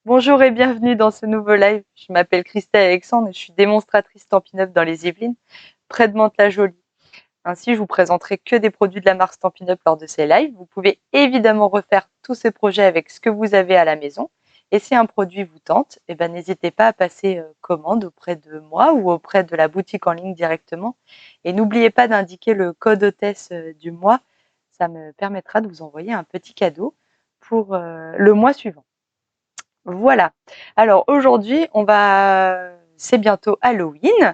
Bonjour et bienvenue dans ce nouveau live. Je m'appelle Christelle Alexandre et je suis démonstratrice Stampin' Up dans les Yvelines, près de Mantes-la-Jolie. Ainsi, je vous présenterai que des produits de la marque Stampin' Up lors de ces lives. Vous pouvez évidemment refaire tous ces projets avec ce que vous avez à la maison. Et si un produit vous tente, n'hésitez pas à passer commande auprès de moi ou auprès de la boutique en ligne directement. Et n'oubliez pas d'indiquer le code hôtesse du mois. Ça me permettra de vous envoyer un petit cadeau pour le mois suivant. Voilà. Alors aujourd'hui, c'est bientôt Halloween,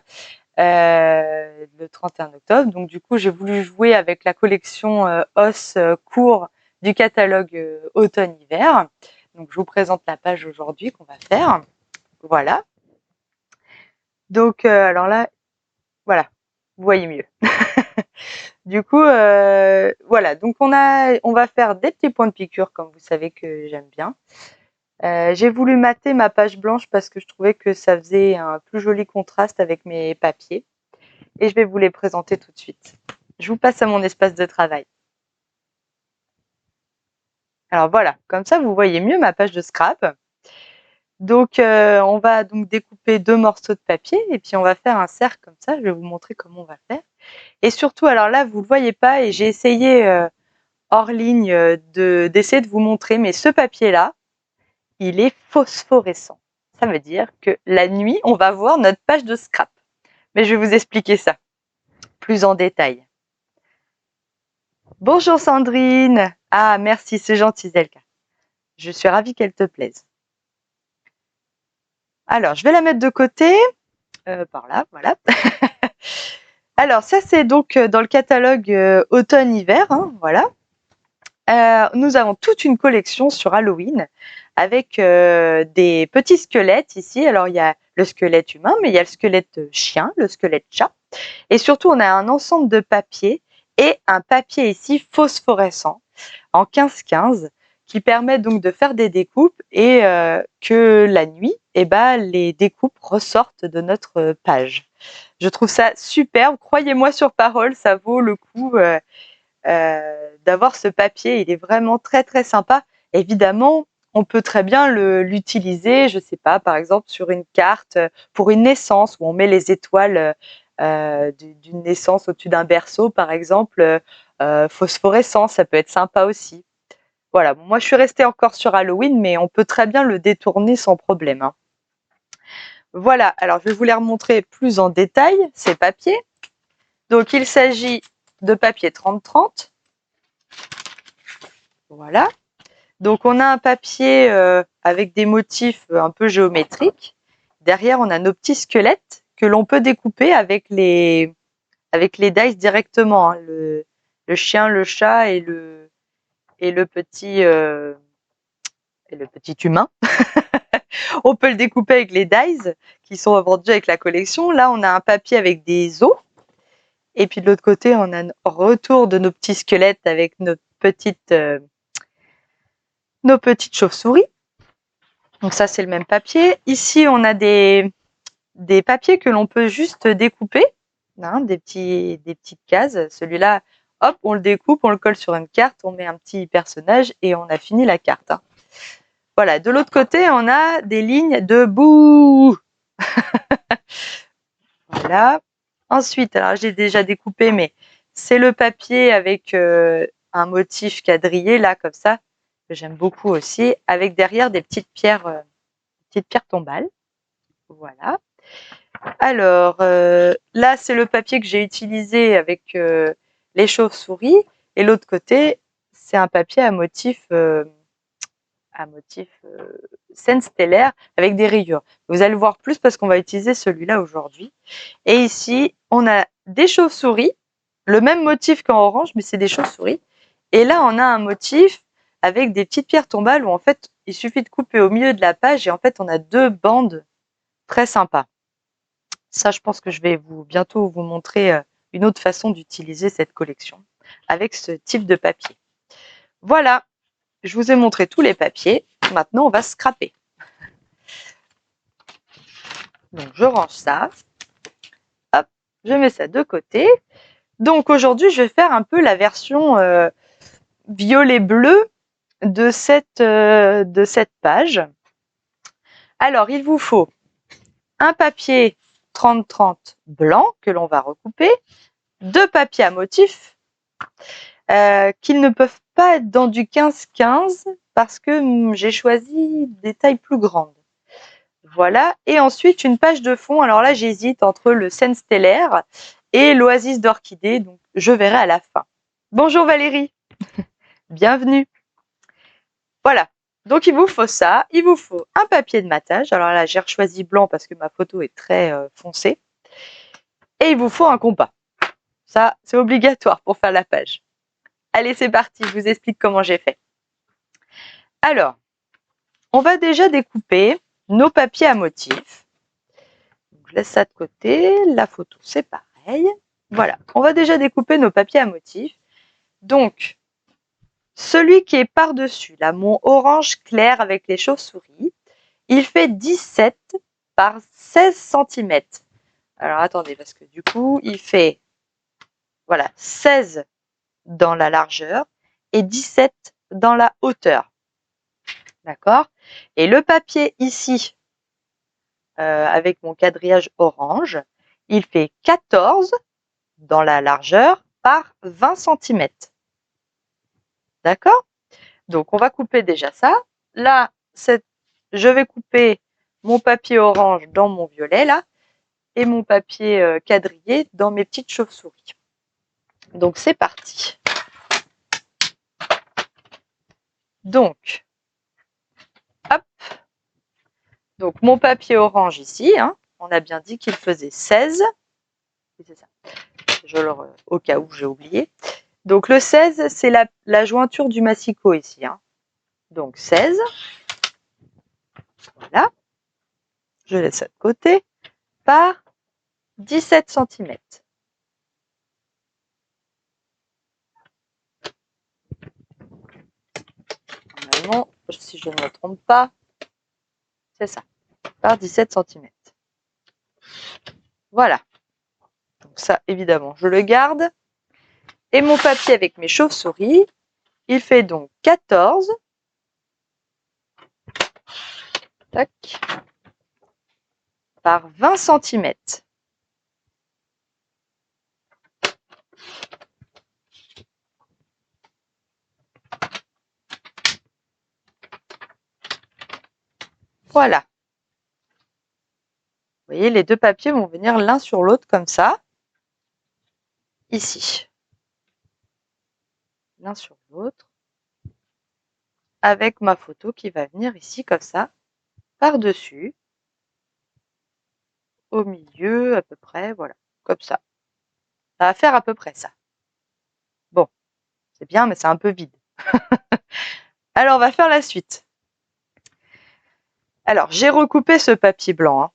le 31 octobre. Donc du coup, j'ai voulu jouer avec la collection Os court du catalogue automne-hiver. Donc je vous présente la page aujourd'hui qu'on va faire. Voilà. Donc alors là, voilà, vous voyez mieux. Du coup, voilà. Donc on va faire des petits points de piqûre, comme vous savez que j'aime bien. J'ai voulu mater ma page blanche parce que je trouvais que ça faisait un plus joli contraste avec mes papiers. Et je vais vous les présenter tout de suite. Je vous passe à mon espace de travail. Alors voilà, comme ça vous voyez mieux ma page de scrap. Donc on va donc découper 2 morceaux de papier et puis on va faire un cercle comme ça. Je vais vous montrer comment on va faire. Et surtout, alors là vous le voyez pas et j'ai essayé hors ligne d'essayer de vous montrer, mais ce papier-là, il est phosphorescent. Ça veut dire que la nuit, on va voir notre page de scrap. Mais je vais vous expliquer ça plus en détail. Bonjour Sandrine. Ah, merci, c'est gentil Zelka. Je suis ravie qu'elle te plaise. Alors, je vais la mettre de côté. Par là, voilà. Alors, ça, c'est donc dans le catalogue automne-hiver. Hein, voilà. Nous avons toute une collection sur Halloween avec des petits squelettes ici. Alors, il y a le squelette humain, mais il y a le squelette chien, le squelette chat. Et surtout, on a un ensemble de papiers et un papier ici phosphorescent en 15-15 qui permet donc de faire des découpes et que la nuit, les découpes ressortent de notre page. Je trouve ça superbe. Croyez-moi sur parole, ça vaut le coup d'avoir ce papier. Il est vraiment très très sympa. Évidemment, on peut très bien l'utiliser, je sais pas, par exemple sur une carte pour une naissance où on met les étoiles d'une naissance au-dessus d'un berceau, par exemple, phosphorescent, ça peut être sympa aussi. Voilà, moi je suis restée encore sur Halloween, mais on peut très bien le détourner sans problème. Hein. Voilà, alors je vais vous les remontrer plus en détail, ces papiers. Donc il s'agit de papier 30-30. Voilà. Donc on a un papier avec des motifs un peu géométriques. Derrière, on a nos petits squelettes que l'on peut découper avec les dice directement. Hein. Le chien, le chat et le petit humain. On peut le découper avec les dies qui sont vendus avec la collection. Là, on a un papier avec des os. Et puis de l'autre côté, on a un retour de nos petits squelettes avec nos petites chauves-souris. Donc ça, c'est le même papier. Ici, on a des papiers que l'on peut juste découper, hein, des petites cases. Celui-là, hop, on le découpe, on le colle sur une carte, on met un petit personnage et on a fini la carte. Hein. Voilà, de l'autre côté, on a des lignes de bouh. Voilà. Ensuite, alors j'ai déjà découpé, mais c'est le papier avec un motif quadrillé, là, comme ça, que j'aime beaucoup aussi, avec derrière des petites pierres tombales. Voilà. Alors, là, c'est le papier que j'ai utilisé avec les chauves-souris. Et l'autre côté, c'est un papier à motif scène stellaire avec des rayures. Vous allez voir plus parce qu'on va utiliser celui-là aujourd'hui. Et ici, on a des chauves-souris, le même motif qu'en orange, mais c'est des chauves-souris. Et là, on a un motif avec des petites pierres tombales où en fait, il suffit de couper au milieu de la page et en fait, on a 2 bandes très sympas. Ça, je pense que je vais bientôt vous montrer une autre façon d'utiliser cette collection avec ce type de papier. Voilà, je vous ai montré tous les papiers. Maintenant, on va scraper. Donc, je range ça. Hop, je mets ça de côté. Donc, aujourd'hui, je vais faire un peu la version violet-bleu de cette page. Alors, il vous faut un papier 30-30 blanc que l'on va recouper, 2 papiers à motif qu'ils ne peuvent pas être dans du 15-15 parce que j'ai choisi des tailles plus grandes. Voilà, et ensuite une page de fond. Alors là, j'hésite entre le Scène stellaire et l'Oasis d'orchidée, donc je verrai à la fin. Bonjour Valérie, bienvenue. Voilà, donc il vous faut ça, il vous faut un papier de matage. Alors là, j'ai choisi blanc parce que ma photo est très foncée. Et il vous faut un compas. Ça, c'est obligatoire pour faire la page. Allez, c'est parti, je vous explique comment j'ai fait. Alors, on va déjà découper nos papiers à motifs. Je laisse ça de côté. La photo, c'est pareil. Voilà, on va déjà découper nos papiers à motifs. Donc, celui qui est par-dessus, là, mon orange clair avec les chauves-souris, il fait 17 par 16 cm. Alors, attendez, parce que du coup, il fait, voilà, 16 dans la largeur et 17 dans la hauteur. D'accord? Et le papier ici, avec mon quadrillage orange, il fait 14 dans la largeur par 20 cm. D'accord? Donc, on va couper déjà ça. Là, je vais couper mon papier orange dans mon violet, là, et mon papier quadrillé dans mes petites chauves-souris. Donc, c'est parti. Donc, hop. Donc, mon papier orange ici, hein, on a bien dit qu'il faisait 16. C'est ça. Au cas où j'ai oublié. Donc, le 16, c'est la jointure du massicot ici. Hein. Donc, 16. Voilà. Je laisse ça de côté. Par 17 cm. Normalement, si je ne me trompe pas, c'est ça. Par 17 cm. Voilà. Donc ça, évidemment, je le garde. Et mon papier avec mes chauves-souris, il fait donc 14. Tac. Par 20 cm. Voilà. Vous voyez, les deux papiers vont venir l'un sur l'autre comme ça. Ici. L'un sur l'autre. Avec ma photo qui va venir ici comme ça. Par-dessus. Au milieu à peu près. Voilà. Comme ça. Ça va faire à peu près ça. Bon. C'est bien, mais c'est un peu vide. Alors, on va faire la suite. Alors, j'ai recoupé ce papier blanc. Hein.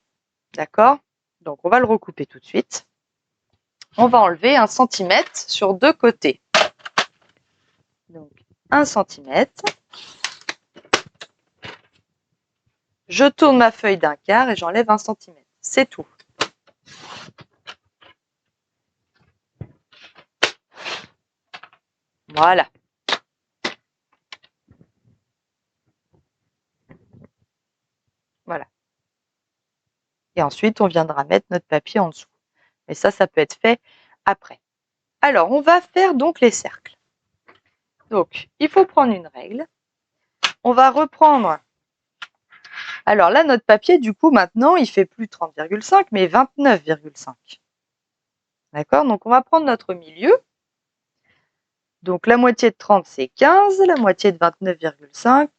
D'accord? Donc, on va le recouper tout de suite. On va enlever 1 cm sur 2 côtés. Donc, 1 cm. Je tourne ma feuille d'un quart et j'enlève 1 cm. C'est tout. Voilà. Voilà. Et ensuite, on viendra mettre notre papier en dessous. Mais ça peut être fait après. Alors, on va faire donc les cercles. Donc, il faut prendre une règle. On va reprendre. Alors là, notre papier, du coup, maintenant, il fait plus 30,5, mais 29,5. D'accord? Donc, on va prendre notre milieu. Donc, la moitié de 30, c'est 15. La moitié de 29,5,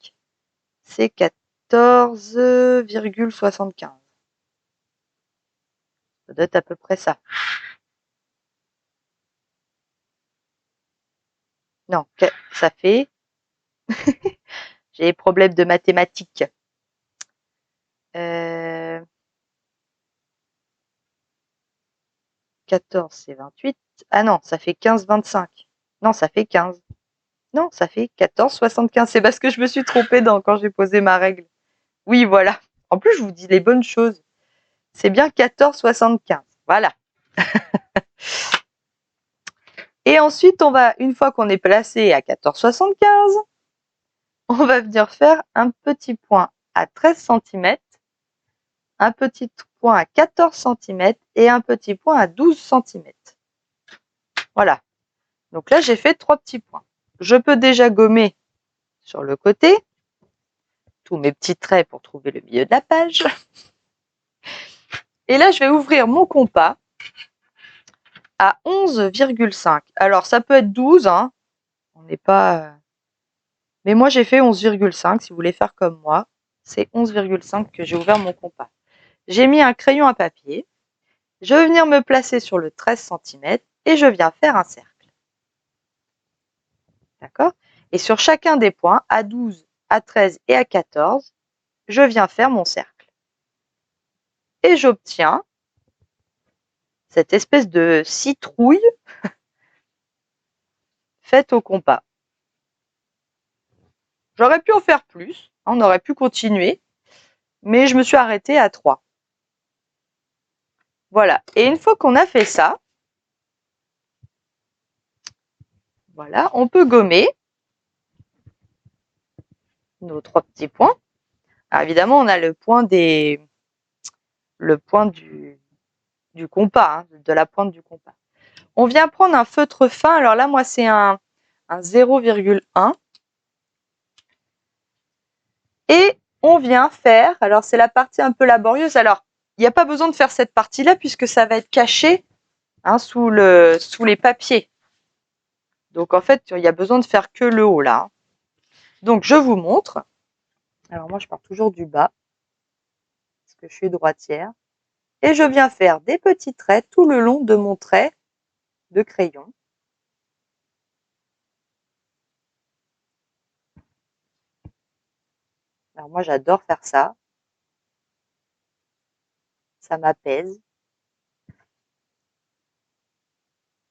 c'est 14,75. Ça doit être à peu près ça. Non, ça fait... J'ai des problèmes de mathématiques. 14, c'est 28. Ah non, ça fait 15, 25. Non, ça fait 15. Non, ça fait 14, 75. C'est parce que je me suis trompée quand j'ai posé ma règle. Oui, voilà. En plus, je vous dis les bonnes choses. C'est bien 14, 75. Voilà. Et ensuite, une fois qu'on est placé à 14,75, on va venir faire un petit point à 13 cm un petit point à 14 cm et un petit point à 12 cm. Voilà. Donc là, j'ai fait 3 petits points. Je peux déjà gommer sur le côté tous mes petits traits pour trouver le milieu de la page. Et là, je vais ouvrir mon compas à 11,5. Alors, ça peut être 12, hein. On n'est pas... Mais moi, j'ai fait 11,5. Si vous voulez faire comme moi, c'est 11,5 que j'ai ouvert mon compas. J'ai mis un crayon à papier. Je vais venir me placer sur le 13 cm et je viens faire un cercle. D'accord? Et sur chacun des points, à 12, à 13 et à 14, je viens faire mon cercle. Et j'obtiens cette espèce de citrouille faite au compas. J'aurais pu en faire plus, on aurait pu continuer, mais je me suis arrêtée à 3. Voilà. Et une fois qu'on a fait ça, voilà, on peut gommer nos 3 petits points. Alors évidemment, on a le point du compas, hein, de la pointe du compas. On vient prendre un feutre fin. Alors là, moi, c'est un 0,1. Et on vient faire, alors c'est la partie un peu laborieuse. Alors, il n'y a pas besoin de faire cette partie-là puisque ça va être caché, hein, sous les papiers. Donc en fait, il y a besoin de faire que le haut là. Donc je vous montre. Alors moi, je pars toujours du bas parce que je suis droitière. Et je viens faire des petits traits tout le long de mon trait de crayon. Alors moi, j'adore faire ça. Ça m'apaise.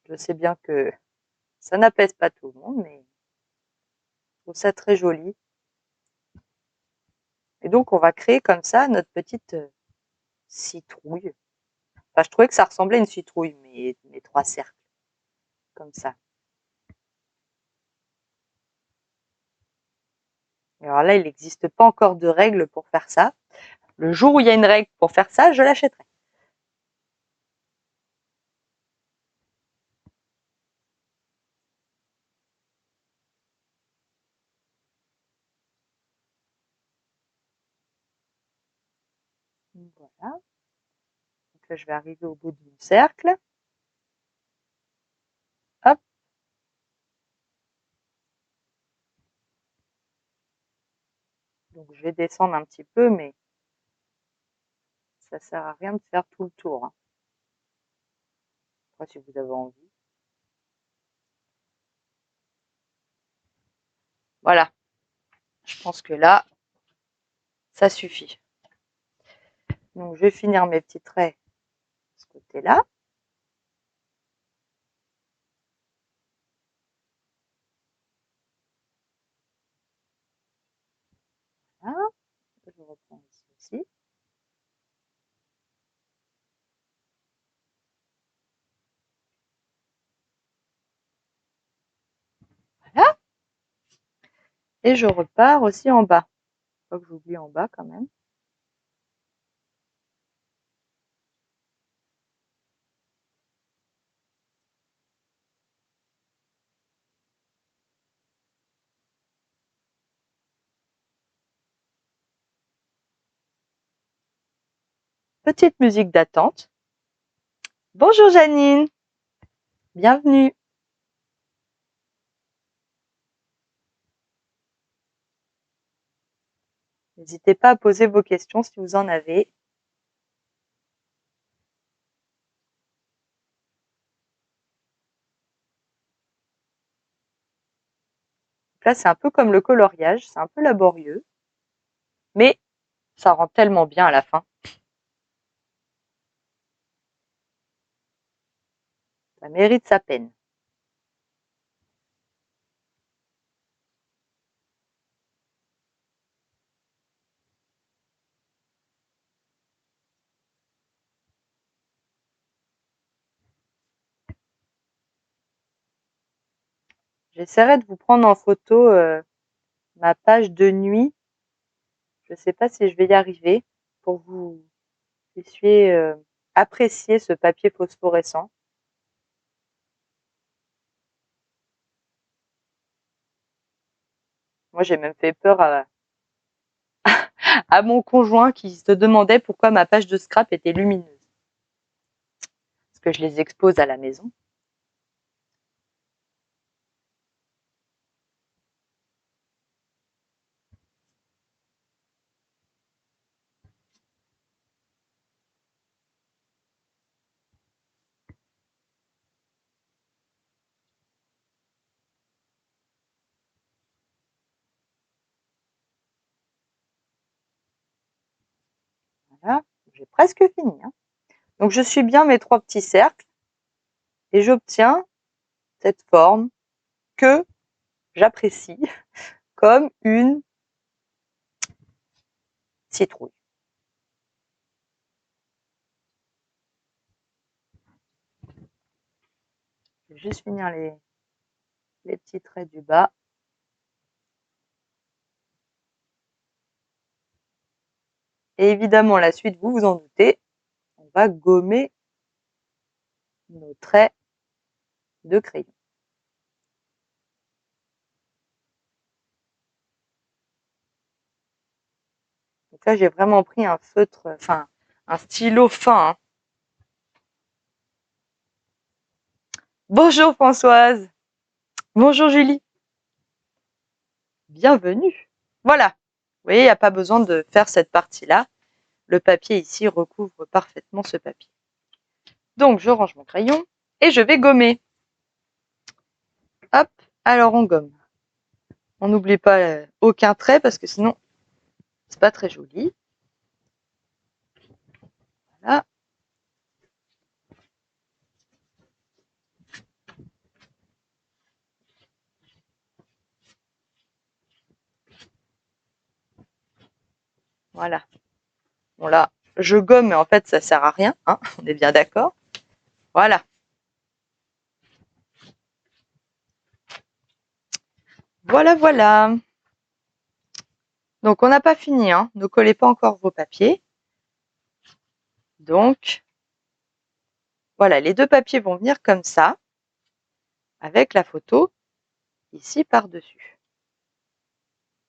Je sais bien que ça n'apaise pas tout le monde, mais je trouve ça très joli. Et donc, on va créer comme ça notre petite citrouille. Enfin, je trouvais que ça ressemblait à une citrouille, mes 3 cercles, comme ça. Alors là, il n'existe pas encore de règle pour faire ça. Le jour où il y a une règle pour faire ça, je l'achèterai. Voilà. Donc là, je vais arriver au bout de mon cercle. Hop. Donc, je vais descendre un petit peu, mais ça sert à rien de faire tout le tour. Hein. Après, si vous avez envie. Voilà. Je pense que là, ça suffit. Donc, je vais finir mes petits traits de ce côté-là. Voilà. Je reprends ici aussi. Voilà. Et je repars aussi en bas. Faut que j'oublie en bas quand même. Petite musique d'attente. Bonjour Janine, bienvenue. N'hésitez pas à poser vos questions si vous en avez. Donc là, c'est un peu comme le coloriage, c'est un peu laborieux, mais ça rend tellement bien à la fin. Ça mérite sa peine. J'essaierai de vous prendre en photo ma page de nuit. Je ne sais pas si je vais y arriver pour vous puissiez apprécier ce papier phosphorescent. Moi, j'ai même fait peur à mon conjoint qui se demandait pourquoi ma page de scrap était lumineuse. Parce que je les expose à la maison. Voilà, j'ai presque fini. Hein. Donc, je suis bien mes 3 petits cercles et j'obtiens cette forme que j'apprécie comme une citrouille. Je vais juste finir les petits traits du bas. Et évidemment, la suite, vous vous en doutez, on va gommer nos traits de crayon. Donc là, j'ai vraiment pris un feutre, enfin, un stylo fin. Hein. Bonjour Françoise. Bonjour Julie. Bienvenue. Voilà. Vous voyez, il n'y a pas besoin de faire cette partie-là. Le papier ici recouvre parfaitement ce papier. Donc, je range mon crayon et je vais gommer. Hop, alors on gomme. On n'oublie pas aucun trait parce que sinon, c'est pas très joli. Voilà. Voilà. Bon là, je gomme, mais en fait, ça sert à rien. Hein, on est bien d'accord. Voilà. Voilà, voilà. Donc, on n'a pas fini. Hein. Ne collez pas encore vos papiers. Donc, voilà, les 2 papiers vont venir comme ça, avec la photo ici par-dessus.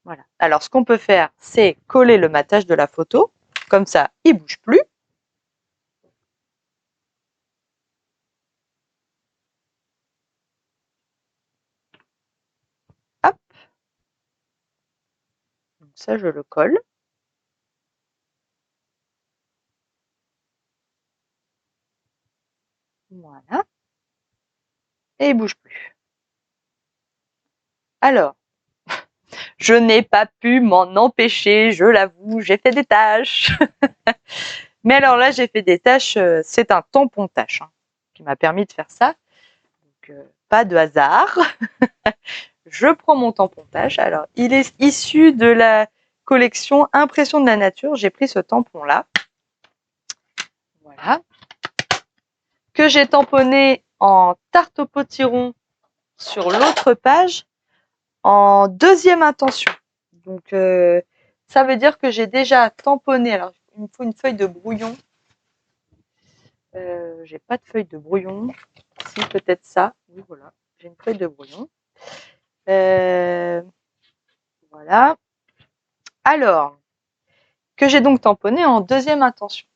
Voilà. Alors, ce qu'on peut faire, c'est coller le matage de la photo. Comme ça, il ne bouge plus. Hop. Donc ça, je le colle. Voilà. Et il ne bouge plus. Alors, je n'ai pas pu m'en empêcher, je l'avoue, j'ai fait des tâches. Mais alors là, j'ai fait des tâches, c'est un tampon tâche hein, qui m'a permis de faire ça. Donc, pas de hasard. Je prends mon tampon tâche. Alors, il est issu de la collection Impression de la nature. J'ai pris ce tampon-là. Voilà. Que j'ai tamponné en tarte au potiron sur l'autre page en 2e intention. Donc, ça veut dire que j'ai déjà tamponné. Alors, il me faut une feuille de brouillon. J'ai pas de feuille de brouillon. Si, peut-être ça. Oui, voilà. J'ai une feuille de brouillon. Voilà. Alors, que j'ai donc tamponné en 2e intention.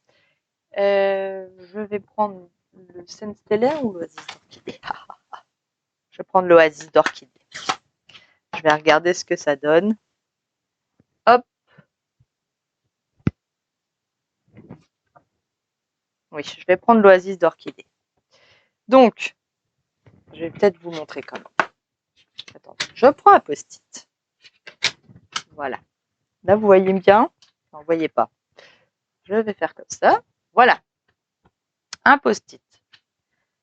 Je vais prendre le Scène stellaire ou l'Oasis d'orchidée. Je vais prendre l'Oasis d'orchidée. Je vais regarder ce que ça donne. Hop. Oui, je vais prendre l'Oasis d'orchidée. Donc, je vais peut-être vous montrer comment. Attendez, je prends un post-it. Voilà. Là, vous voyez bien. Non, vous ne voyez pas. Je vais faire comme ça. Voilà. Un post-it.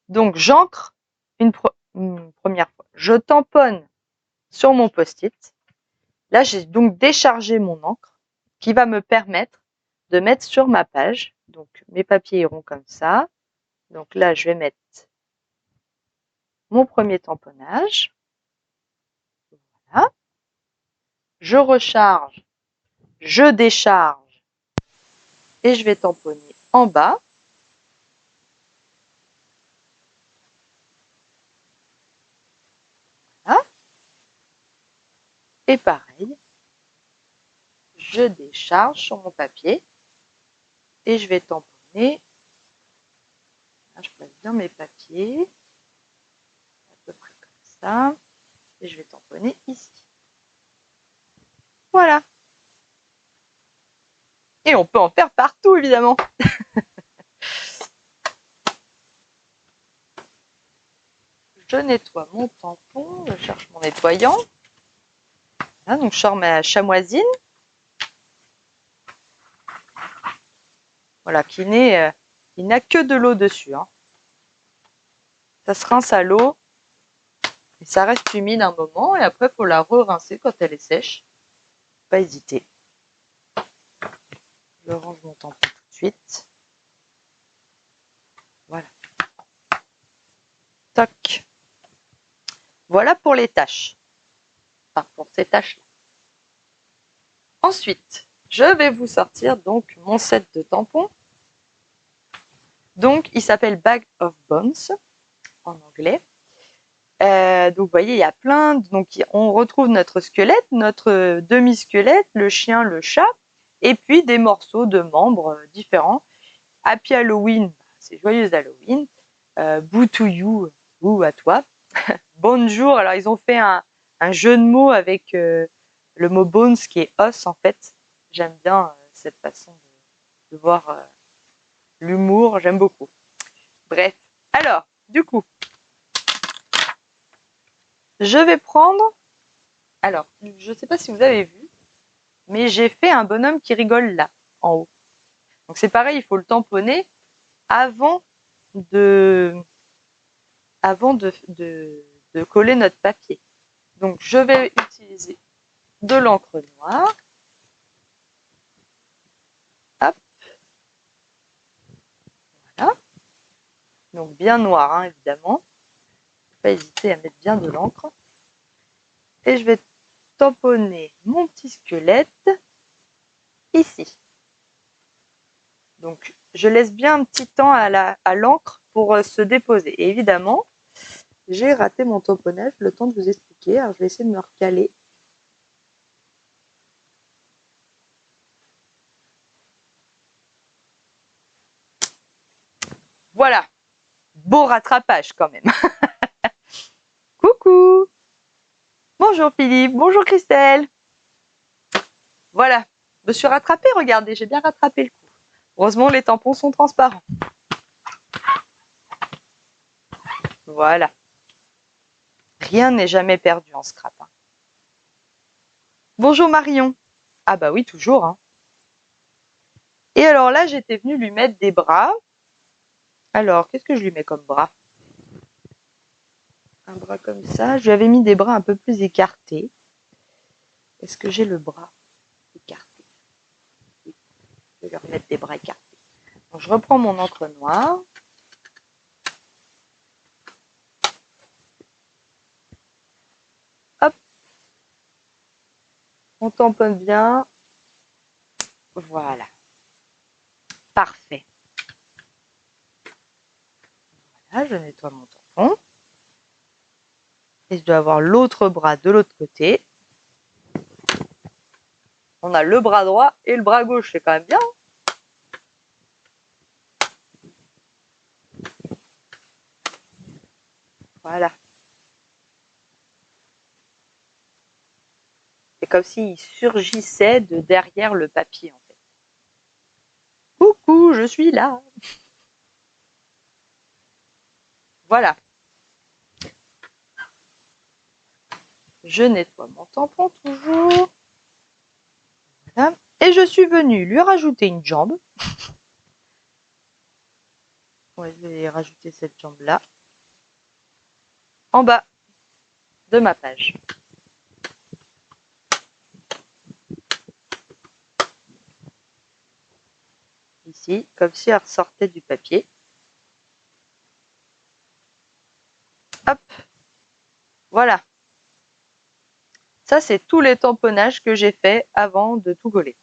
Donc, j'encre une première fois. Je tamponne sur mon post-it. Là, j'ai donc déchargé mon encre qui va me permettre de mettre sur ma page. Donc, mes papiers iront comme ça. Donc là, je vais mettre mon premier tamponnage. Voilà. Je recharge, je décharge et je vais tamponner en bas. Voilà. Et pareil, je décharge sur mon papier et je vais tamponner. Là, je place bien mes papiers, à peu près comme ça, et je vais tamponner ici. Voilà. Et on peut en faire partout, évidemment. Je nettoie mon tampon, je cherche mon nettoyant. Là, donc je sors ma chamoisine. Voilà, il n'a que de l'eau dessus. Hein. Ça se rince à l'eau et ça reste humide un moment et après il faut la re-rincer quand elle est sèche. Pas hésiter. Je range mon tampon tout de suite. Voilà. Toc. Voilà pour les tâches. Enfin, pour ces tâches-là. Ensuite, je vais vous sortir donc mon set de tampons. Donc, il s'appelle Bag of Bones en anglais. Donc, vous voyez, il y a plein. Donc, on retrouve notre squelette, notre demi-squelette, le chien, le chat, et puis des morceaux de membres différents. Happy Halloween, c'est joyeux Halloween. Boo to you, ou à toi. Bonjour, alors ils ont fait un jeu de mots avec le mot bones qui est os en fait. J'aime bien cette façon de voir l'humour, j'aime beaucoup. Bref, alors, du coup, je vais prendre, alors, je ne sais pas si vous avez vu, mais j'ai fait un bonhomme qui rigole là, en haut. Donc c'est pareil, il faut le tamponner avant de coller notre papier. Donc je vais utiliser de l'encre noire. Hop. Voilà. Donc bien noir, hein, évidemment. Pas hésiter à mettre bien de l'encre. Et je vais tamponner mon petit squelette ici. Donc je laisse bien un petit temps à l'encre pour se déposer. Et évidemment, j'ai raté mon tamponnage, le temps de vous expliquer. Alors je vais essayer de me recaler. Voilà. Beau rattrapage quand même. Coucou. Bonjour Philippe, bonjour Christelle. Voilà, je me suis rattrapée, regardez, j'ai bien rattrapé le coup. Heureusement, les tampons sont transparents. Voilà. Rien n'est jamais perdu en scrap. Hein. Bonjour Marion. Ah bah oui, toujours. Hein. Et alors là, j'étais venue lui mettre des bras. Alors, qu'est-ce que je lui mets comme bras? Un bras comme ça. Je lui avais mis des bras un peu plus écartés. Est-ce que j'ai le bras écarté? Oui. Je vais leur mettre des bras écartés. Donc, je reprends mon encre noire. Hop. On tamponne bien. Voilà. Parfait. Voilà, je nettoie mon tampon. Et je dois avoir l'autre bras de l'autre côté. On a le bras droit et le bras gauche, c'est quand même bien. Voilà. C'est comme s'il surgissait de derrière le papier, en fait. Coucou, je suis là. Voilà. Je nettoie mon tampon toujours. Voilà. Et je suis venue lui rajouter une jambe. Ouais, je vais rajouter cette jambe-là. En bas de ma page. Ici, comme si elle ressortait du papier. Hop. Voilà. Ça, c'est tous les tamponnages que j'ai fait avant de tout coller.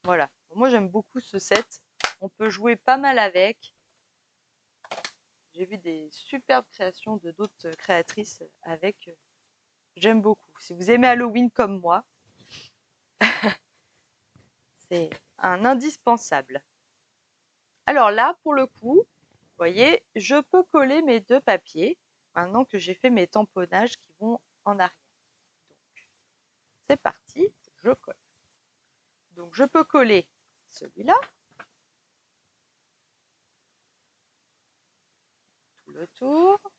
Voilà. Moi, j'aime beaucoup ce set. On peut jouer pas mal avec. J'ai vu des superbes créations de d'autres créatrices avec. J'aime beaucoup. Si vous aimez Halloween comme moi, c'est un indispensable. Alors là, pour le coup, vous voyez, je peux coller mes deux papiers maintenant que j'ai fait mes tamponnages qui vont en arrière. Donc, c'est parti, je colle. Donc, je peux coller celui-là, tout le tour.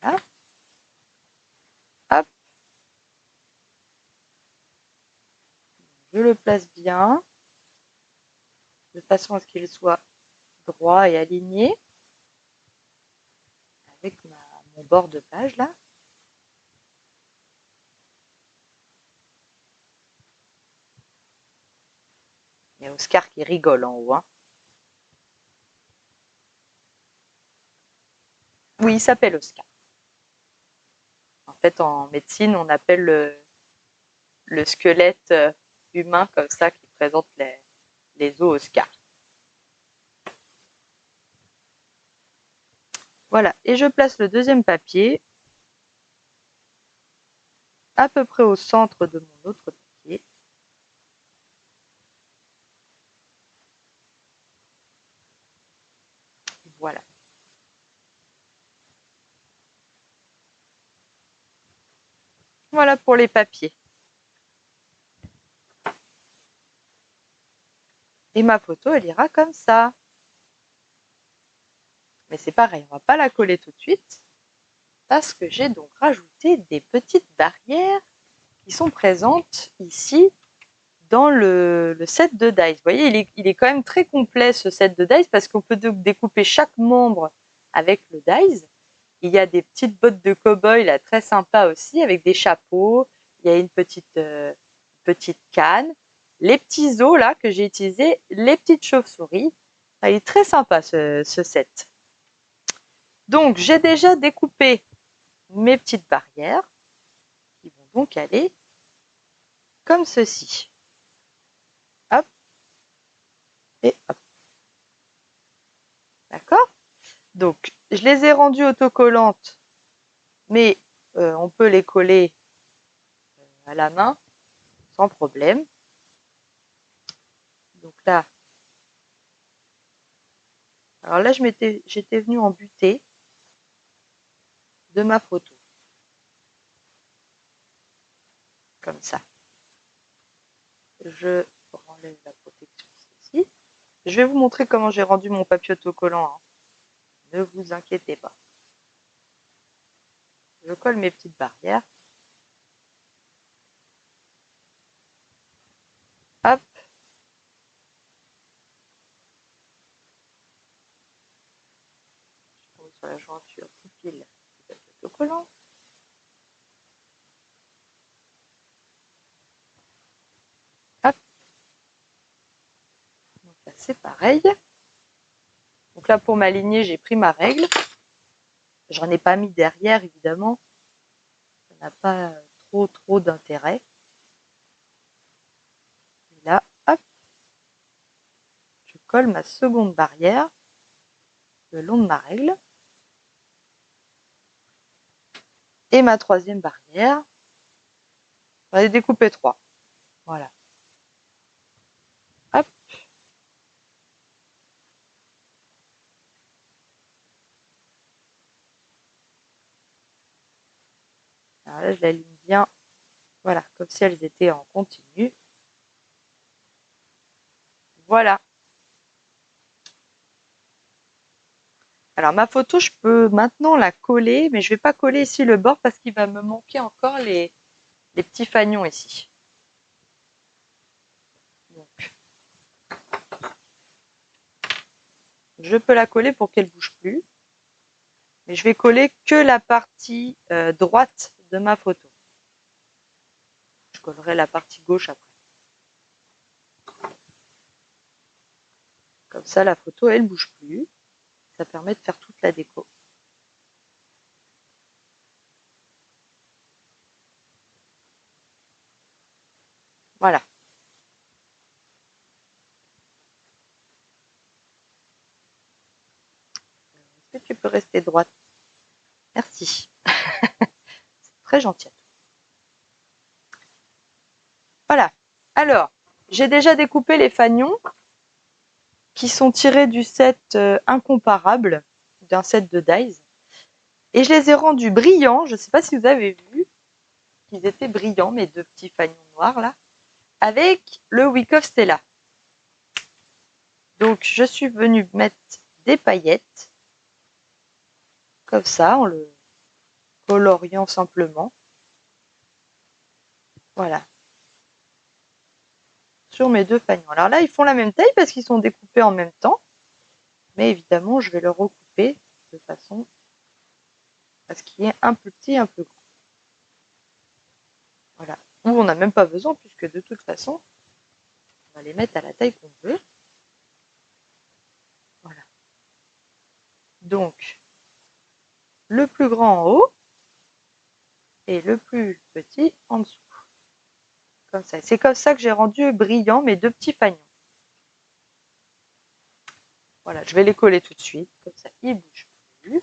Là. Hop. Je le place bien, de façon à ce qu'il soit droit et aligné avec mon bord de page là. Il y a Oscar qui rigole en haut. Hein. Oui, il s'appelle Oscar. En fait, en médecine, on appelle le squelette humain comme ça qui présente les os Oscar. Voilà, et je place le deuxième papier à peu près au centre de mon autre papier. Voilà. Voilà pour les papiers. Et ma photo, elle ira comme ça. Mais c'est pareil, on va pas la coller tout de suite parce que j'ai donc rajouté des petites barrières qui sont présentes ici dans le set de dice. Vous voyez, il est quand même très complet ce set de dice parce qu'on peut découper chaque membre avec le dice. Il y a des petites bottes de cow-boy là très sympas aussi avec des chapeaux. Il y a une petite canne, les petits os là que j'ai utilisés, les petites chauves-souris. Il est très sympa ce set. Donc j'ai déjà découpé mes petites barrières qui vont donc aller comme ceci. Hop et hop. D'accord? Donc je les ai rendues autocollantes, mais on peut les coller à la main sans problème. Donc là, alors là j'étais venue en butée de ma photo. Comme ça. Je enlève la protection ici. Je vais vous montrer comment j'ai rendu mon papier autocollant. Hein. Ne vous inquiétez pas. Je colle mes petites barrières. Hop. Je tombe sur la jointure qui pile du papier autocollant. Hop. Donc là, c'est pareil. Donc là, pour m'aligner, j'ai pris ma règle. J'en ai pas mis derrière, évidemment. Ça n'a pas trop d'intérêt. Et là, hop. Je colle ma seconde barrière le long de ma règle. Et ma troisième barrière. J'en ai découpé 3. Voilà. Hop. Alors là, je l'aligne bien. Voilà, comme si elles étaient en continu. Voilà. Alors ma photo, je peux maintenant la coller, mais je ne vais pas coller ici le bord parce qu'il va me manquer encore les petits fagnons ici. Donc, je peux la coller pour qu'elle ne bouge plus, mais je vais coller que la partie droite de ma photo. Je collerai la partie gauche après. Comme ça, la photo, elle ne bouge plus. Ça permet de faire toute la déco. Voilà. Est-ce que tu peux rester droite? Merci. C'est très gentil. Voilà. Alors, j'ai déjà découpé les fanions qui sont tirés du set Incomparable, d'un set de Dies. Et je les ai rendus brillants. Je ne sais pas si vous avez vu qu'ils étaient brillants, mes deux petits fanions noirs là, avec le Wick of Stella. Donc, je suis venue mettre des paillettes, comme ça, en le coloriant simplement. Voilà. Sur mes deux fanions. Alors là, ils font la même taille parce qu'ils sont découpés en même temps. Mais évidemment, je vais le recouper de façon à ce qu'il y ait un peu petit, un peu grand. Voilà. Ou on n'a même pas besoin puisque de toute façon, on va les mettre à la taille qu'on veut. Voilà. Donc, le plus grand en haut et le plus petit en dessous. Comme ça. C'est comme ça que j'ai rendu brillant mes deux petits fanions. Voilà, je vais les coller tout de suite. Comme ça, ils ne bougent plus.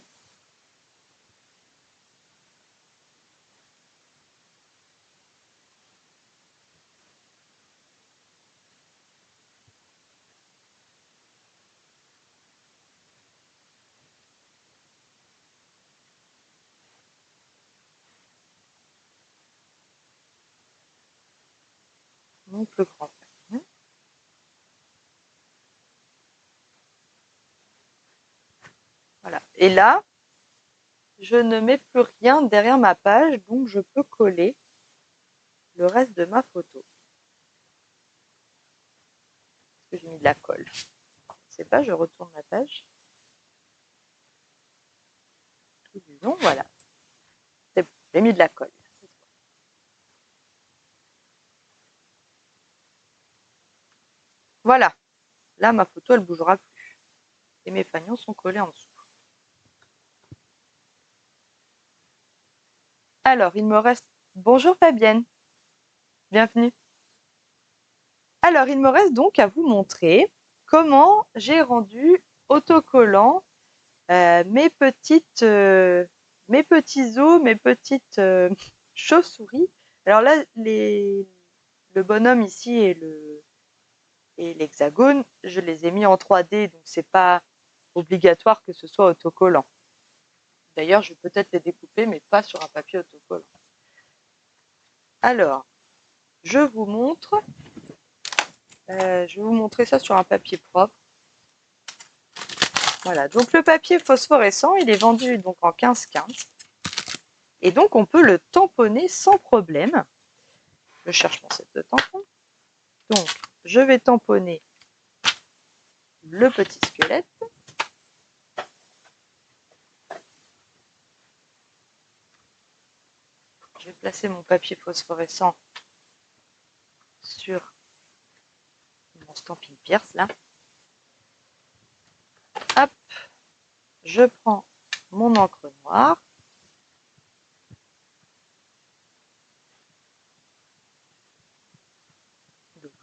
Mon plus grand fanion. Voilà. Et là, je ne mets plus rien derrière ma page, donc je peux coller le reste de ma photo. J'ai mis de la colle. Je ne sais pas, je retourne la page. Tout du long, voilà. C'est bon, j'ai mis de la colle. Voilà. Là, ma photo, elle ne bougera plus. Et mes fanions sont collés en dessous. Alors, il me reste... Bonjour Fabienne. Bienvenue. Alors, il me reste donc à vous montrer comment j'ai rendu autocollant mes petits os, mes petites chauves-souris. Alors là, le bonhomme ici et l'hexagone, je les ai mis en 3D, donc c'est pas obligatoire que ce soit autocollant. D'ailleurs, je vais peut-être les découper, mais pas sur un papier autocollant. Alors, je vais vous montrer ça sur un papier propre. Voilà, donc le papier phosphorescent, il est vendu donc en 15-15. Et donc, on peut le tamponner sans problème. Je cherche mon set de tampon. Donc, je vais tamponner le petit squelette. Je vais placer mon papier phosphorescent sur mon Stampin' Pierce, là. Hop, je prends mon encre noire.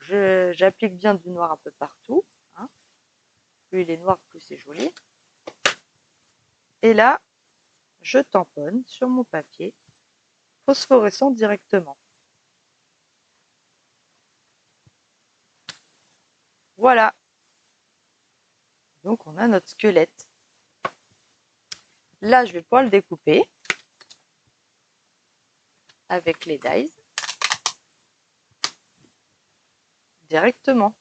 J'applique bien du noir un peu partout. Hein. Plus il est noir, plus c'est joli. Et là, je tamponne sur mon papier phosphorescent directement. Voilà. Donc, on a notre squelette. Là, je vais pouvoir le découper avec les dies directement.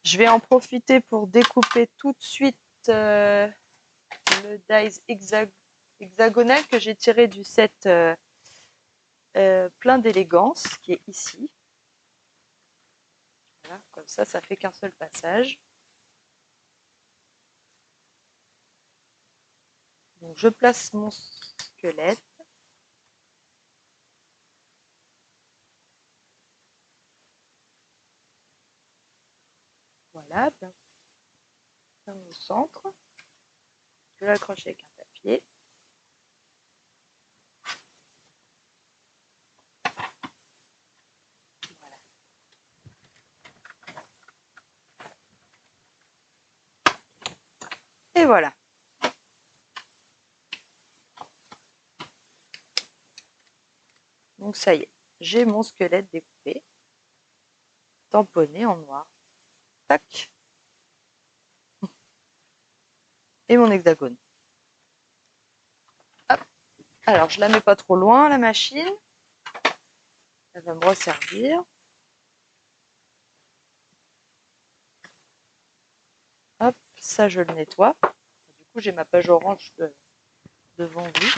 Je vais en profiter pour découper tout de suite le dies hexagonal que j'ai tiré du set plein d'élégance qui est ici. Voilà, comme ça fait qu'un seul passage. Donc je place mon squelette. Voilà, bien au centre. Je l'accroche avec un papier. Et voilà. Donc ça y est, j'ai mon squelette découpé, tamponné en noir. Tac. Et mon hexagone. Hop. Alors je la mets pas trop loin, la machine. Elle va me resservir. Hop, ça je le nettoie. Du coup j'ai ma page orange devant vous.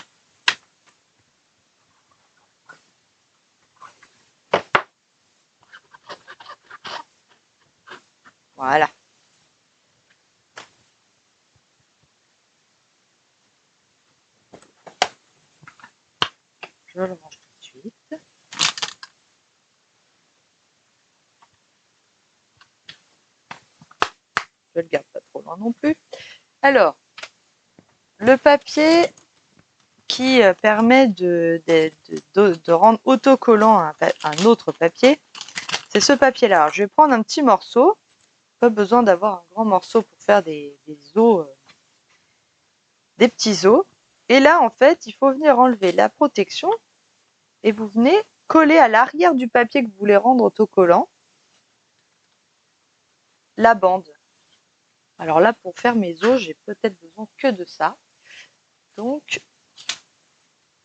Voilà. Je le mange tout de suite. Je le garde pas trop loin non plus. Alors, le papier qui permet de rendre autocollant un autre papier, c'est ce papier-là. Alors, je vais prendre un petit morceau. Pas besoin d'avoir un grand morceau pour faire des os, des petits os. Et là, en fait, il faut venir enlever la protection et vous venez coller à l'arrière du papier que vous voulez rendre autocollant la bande. Alors là, pour faire mes os, j'ai peut-être besoin que de ça. Donc,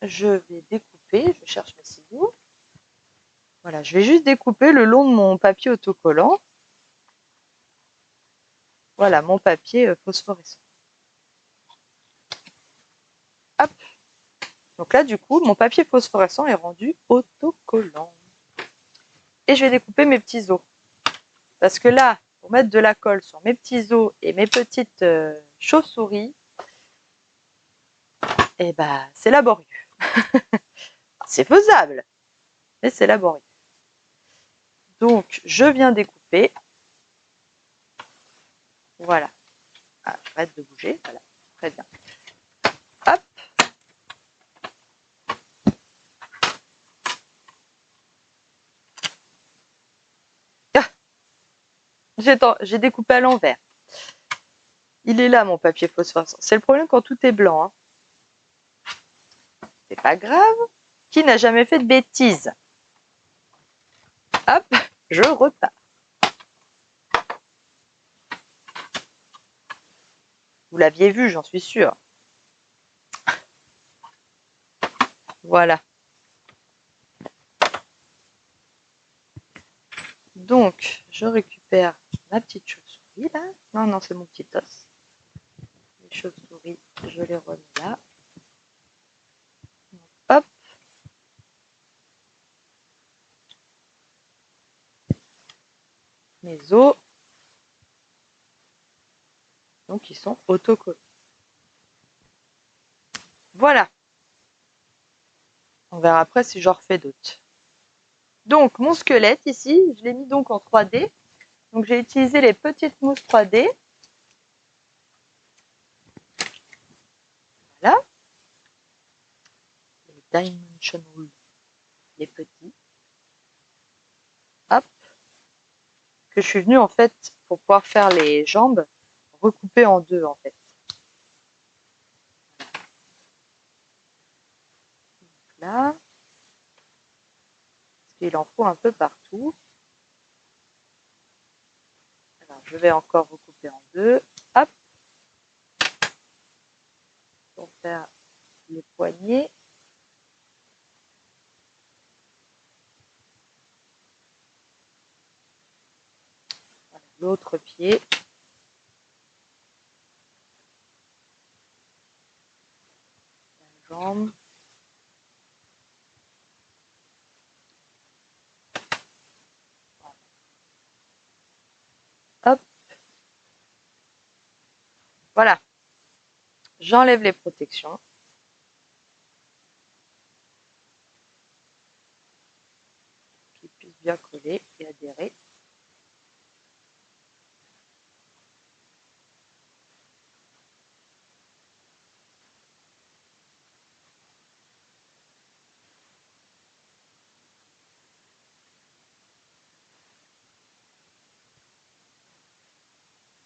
je vais découper, je cherche mes ciseaux. Voilà, je vais juste découper le long de mon papier autocollant. Voilà, mon papier phosphorescent. Hop. Donc là, du coup, mon papier phosphorescent est rendu autocollant. Et je vais découper mes petits os. Parce que là, pour mettre de la colle sur mes petits os et mes petites chauves-souris, eh ben, c'est laborieux. C'est faisable, mais c'est laborieux. Donc, je viens découper. Voilà. Ah, j'arrête de bouger. Voilà. Très bien. Hop. Ah, j'ai découpé à l'envers. Il est là, mon papier phosphorescent. C'est le problème quand tout est blanc. Hein. C'est pas grave. Qui n'a jamais fait de bêtises? Hop, je repars. Vous l'aviez vu, j'en suis sûre. Voilà. Donc, je récupère ma petite chauve-souris là. Non, non, c'est mon petit os. Les chauves-souris, je les remets là. Hop. Mes os. Donc, ils sont autocollés. Voilà. On verra après si j'en refais d'autres. Donc, mon squelette ici, je l'ai mis donc en 3D. Donc, j'ai utilisé les petites mousses 3D. Voilà. Les Dimensional, les petits. Hop. Que je suis venue en fait pour pouvoir faire les jambes recoupées en deux en fait. Donc là, parce qu'il en faut un peu partout. Alors je vais encore recouper en deux. Hop. Pour faire les poignets. Voilà, l'autre pied. La jambe. Hop. Voilà. J'enlève les protections. Qu'ils puissent bien coller et adhérer.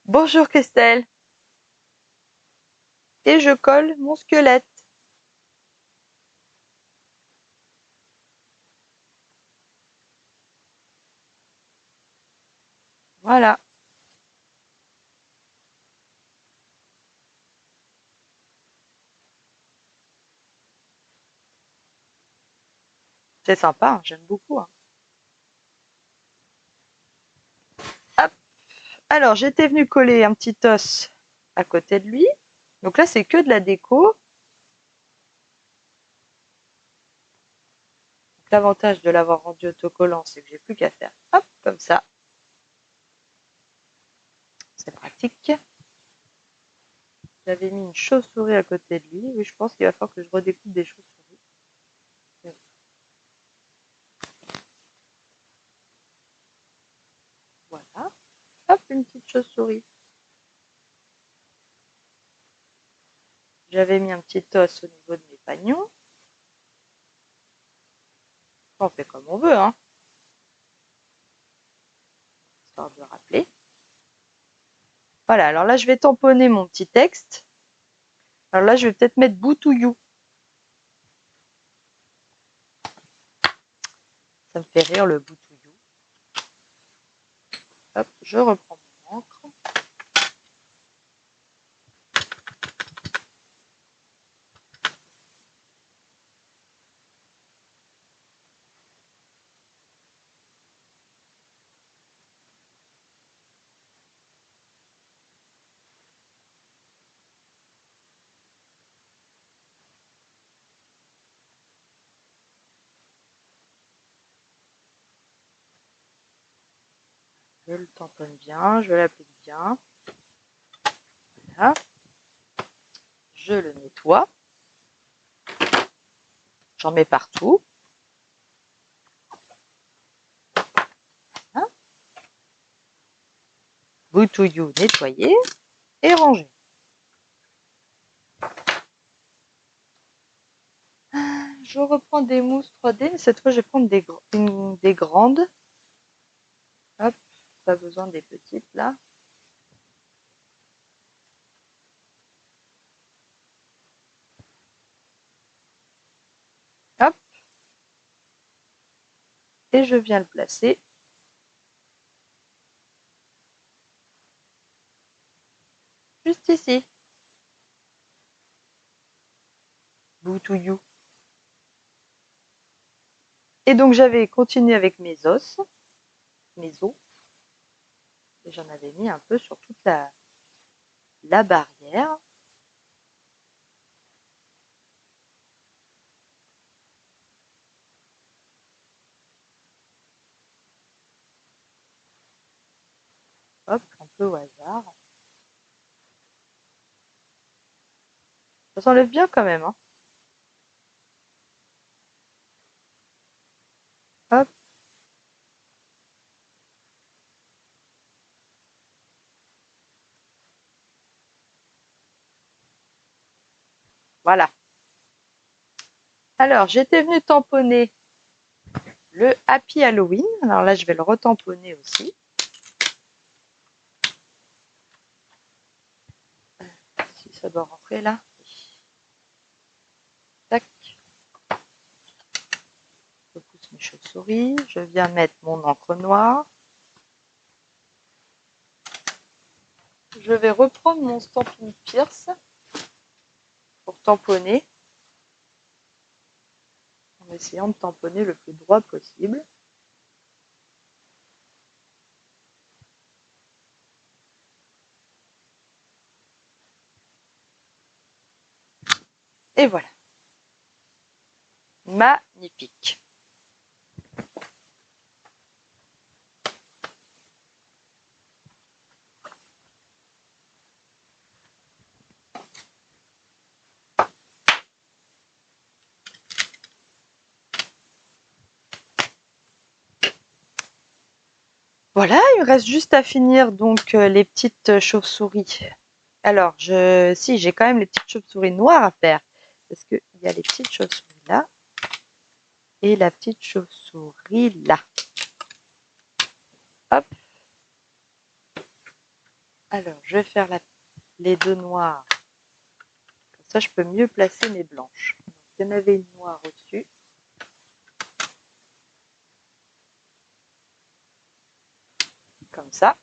Bonjour Christelle. Et je colle mon squelette. Voilà. C'est sympa, hein, j'aime beaucoup. Hein. Hop. Alors, j'étais venue coller un petit os à côté de lui. Donc là, c'est que de la déco. L'avantage de l'avoir rendu autocollant, c'est que j'ai plus qu'à faire hop, comme ça. C'est pratique. J'avais mis une chauve-souris à côté de lui. Oui, je pense qu'il va falloir que je redécoupe des chauves-souris. Voilà. Hop, une petite chauve-souris. J'avais mis un petit os au niveau de mes pagnons. On fait comme on veut, hein. Histoire de rappeler. Voilà, alors là, je vais tamponner mon petit texte. Alors là, je vais peut-être mettre Boo to You. Ça me fait rire le Boo to You. Hop, je reprends mon encre. Je le tamponne bien, je l'applique bien. Voilà. Je le nettoie. J'en mets partout. Hein, Boo to You nettoyé et rangé. Je reprends des mousses 3D, mais cette fois je vais prendre des grandes. Hop, pas besoin des petites là. Hop. Et je viens le placer. Juste ici. Boo to You. Et donc j'avais continué avec mes os. Mes os. Et j'en avais mis un peu sur toute la barrière. Hop, un peu au hasard. Ça s'enlève bien quand même. Hein. Hop. Voilà. Alors, j'étais venue tamponner le Happy Halloween. Alors là, je vais le retamponner aussi. Si ça doit rentrer là. Tac. Je pousse mes chauves-souris. Je viens mettre mon encre noire. Je vais reprendre mon Stampin' Pierce pour tamponner. En essayant de tamponner le plus droit possible. Et voilà. Magnifique. Voilà, il me reste juste à finir donc les petites chauves-souris. Alors, si, j'ai quand même les petites chauves-souris noires à faire. Parce qu'il y a les petites chauves-souris là. Et la petite chauve-souris là. Hop. Alors, je vais faire les deux noirs Ça, je peux mieux placer mes blanches. Donc, il y en avait une noire au-dessus. Comme ça.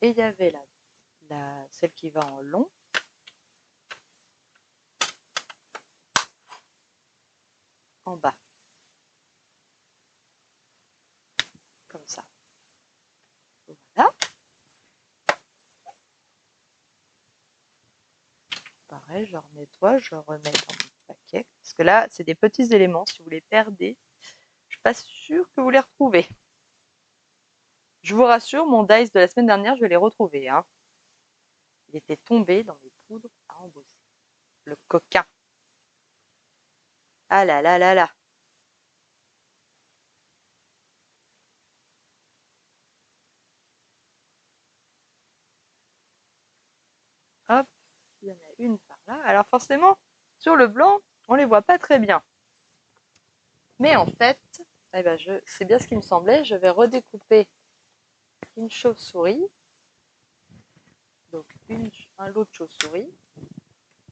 Et il y avait celle qui va en long. En bas. Comme ça. Voilà. Pareil, je nettoie, je remets dans mon paquet. Parce que là, c'est des petits éléments. Si vous les perdez, je ne suis pas sûre que vous les retrouvez. Je vous rassure, mon dice de la semaine dernière, je vais les retrouver. Hein. Il était tombé dans mes poudres à embosser. Le coquin. Ah là là là là. Hop, il y en a une par là. Alors forcément, sur le blanc, on les voit pas très bien. Mais en fait, eh ben c'est bien ce qui me semblait. Je vais redécouper une chauve-souris. Donc un lot de chauve-souris.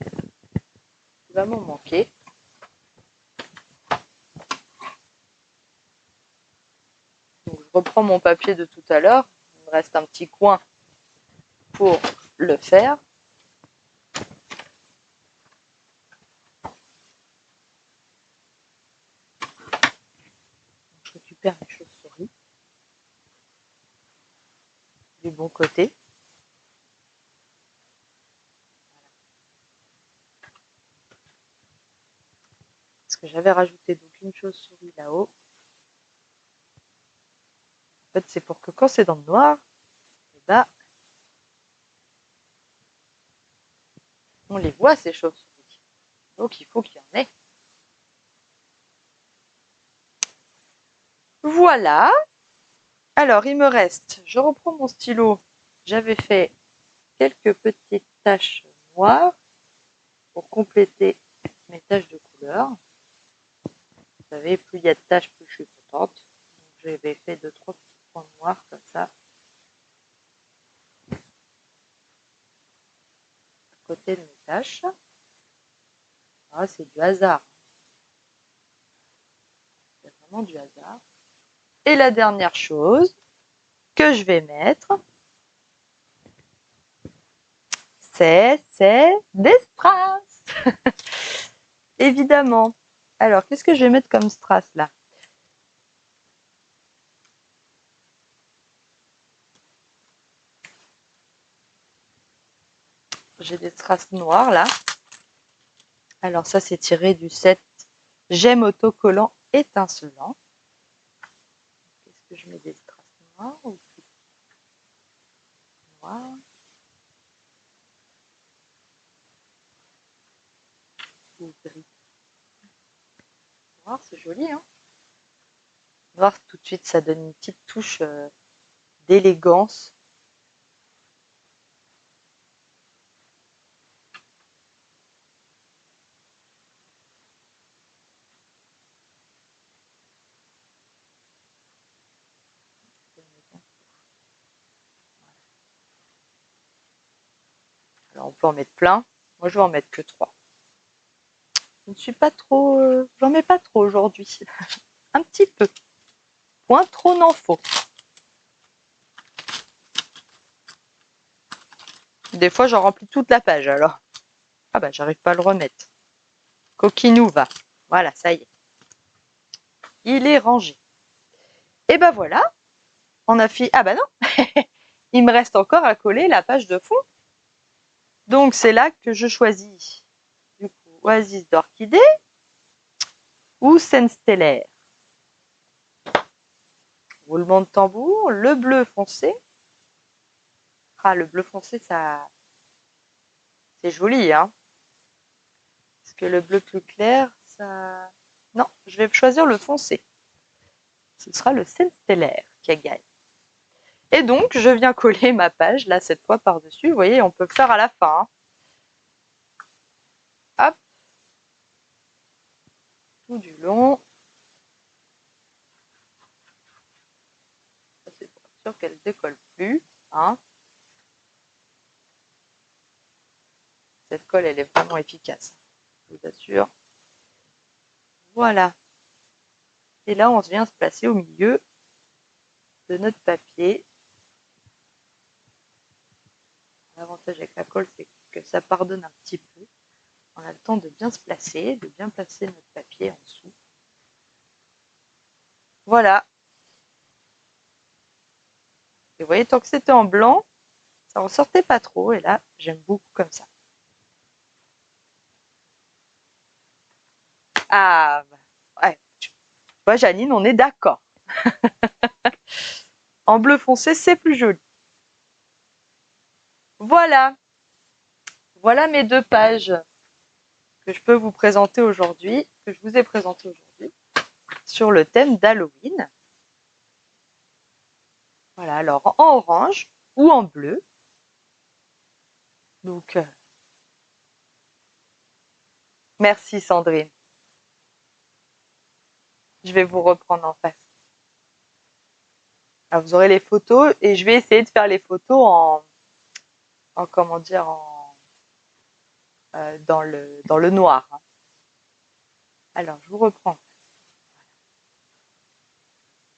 Il va m'en manquer. Donc je reprends mon papier de tout à l'heure. Il me reste un petit coin pour le faire. Je récupère mes chauves-souris du bon côté. Parce que j'avais rajouté donc une chauve-souris là-haut. En fait, c'est pour que quand c'est dans le noir, eh ben, on les voit ces chauves-souris. Donc il faut qu'il y en ait. Voilà. Alors il me reste, je reprends mon stylo. J'avais fait quelques petites taches noires pour compléter mes taches de couleur. Vous savez, plus il y a de taches, plus je suis contente. Donc j'avais fait 2-3 petits points noirs comme ça. À côté de mes taches. Ah, c'est du hasard. C'est vraiment du hasard. Et la dernière chose que je vais mettre, c'est des strass. Évidemment. Alors, qu'est-ce que je vais mettre comme strass là? J'ai des strass noirs là. Alors ça, c'est tiré du set Gemme autocollant étincelant. Qu'est-ce que je mets des strass noirs ou plus noirs ou gris? Noir, c'est joli, hein? Noir, tout de suite, ça donne une petite touche d'élégance. Alors, on peut en mettre plein. Moi, je vais en mettre que 3. Je ne suis pas trop... j'en mets pas trop aujourd'hui. Un petit peu. Point trop n'en faut. Des fois, j'en remplis toute la page, alors. Ah bah, j'arrive pas à le remettre. Coquinou va. Voilà, ça y est. Il est rangé. Et ben voilà. On a fait... Ah bah non. Il me reste encore à coller la page de fond. Donc, c'est là que je choisis. Du coup, Oasis d'orchidée ou scène stellaire. Roulement de tambour, le bleu foncé. Ah, le bleu foncé, ça, c'est joli, hein. Parce que le bleu plus clair, ça... Non, je vais choisir le foncé. Ce sera le scène stellaire qui gagne. Et donc, je viens coller ma page, là, cette fois par-dessus. Vous voyez, on peut le faire à la fin. Hein. Hop. Tout du long. C'est pour être sûr sûr qu'elle ne décolle plus. Hein. Cette colle, elle est vraiment efficace, je vous assure. Voilà. Et là, on vient se placer au milieu de notre papier. L'avantage avec la colle, c'est que ça pardonne un petit peu. On a le temps de bien se placer, de bien placer notre papier en dessous. Voilà. Et vous voyez, tant que c'était en blanc, ça ne ressortait pas trop. Et là, j'aime beaucoup comme ça. Ah, ouais. Moi, Janine, on est d'accord. En bleu foncé, c'est plus joli. Voilà. Voilà mes 2 pages que je peux vous présenter aujourd'hui, que je vous ai présentées aujourd'hui, sur le thème d'Halloween. Voilà, alors en orange ou en bleu. Donc, merci Sandrine. Je vais vous reprendre en face. Alors, vous aurez les photos et je vais essayer de faire les photos en comment dire, dans le noir. Hein. Alors, je vous reprends.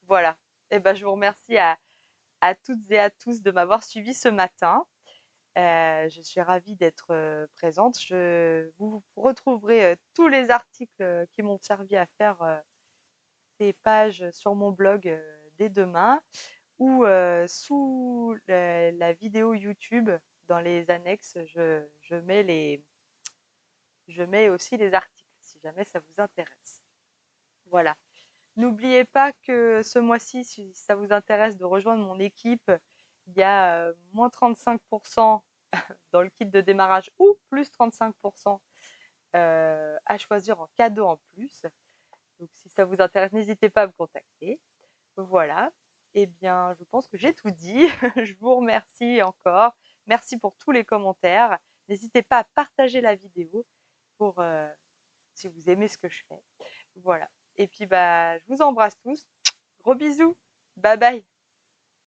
Voilà. Et ben, je vous remercie à toutes et à tous de m'avoir suivi ce matin. Je suis ravie d'être présente. Vous retrouverez tous les articles qui m'ont servi à faire ces pages sur mon blog dès demain ou sous la vidéo YouTube. Dans les annexes, je mets aussi les articles si jamais ça vous intéresse. Voilà. N'oubliez pas que ce mois-ci, si ça vous intéresse de rejoindre mon équipe, il y a moins 35% dans le kit de démarrage ou plus 35% à choisir en cadeau en plus. Donc si ça vous intéresse, n'hésitez pas à me contacter. Voilà. Eh bien, je pense que j'ai tout dit. Je vous remercie encore. Merci pour tous les commentaires. N'hésitez pas à partager la vidéo pour si vous aimez ce que je fais. Voilà. Et puis, je vous embrasse tous. Gros bisous. Bye bye.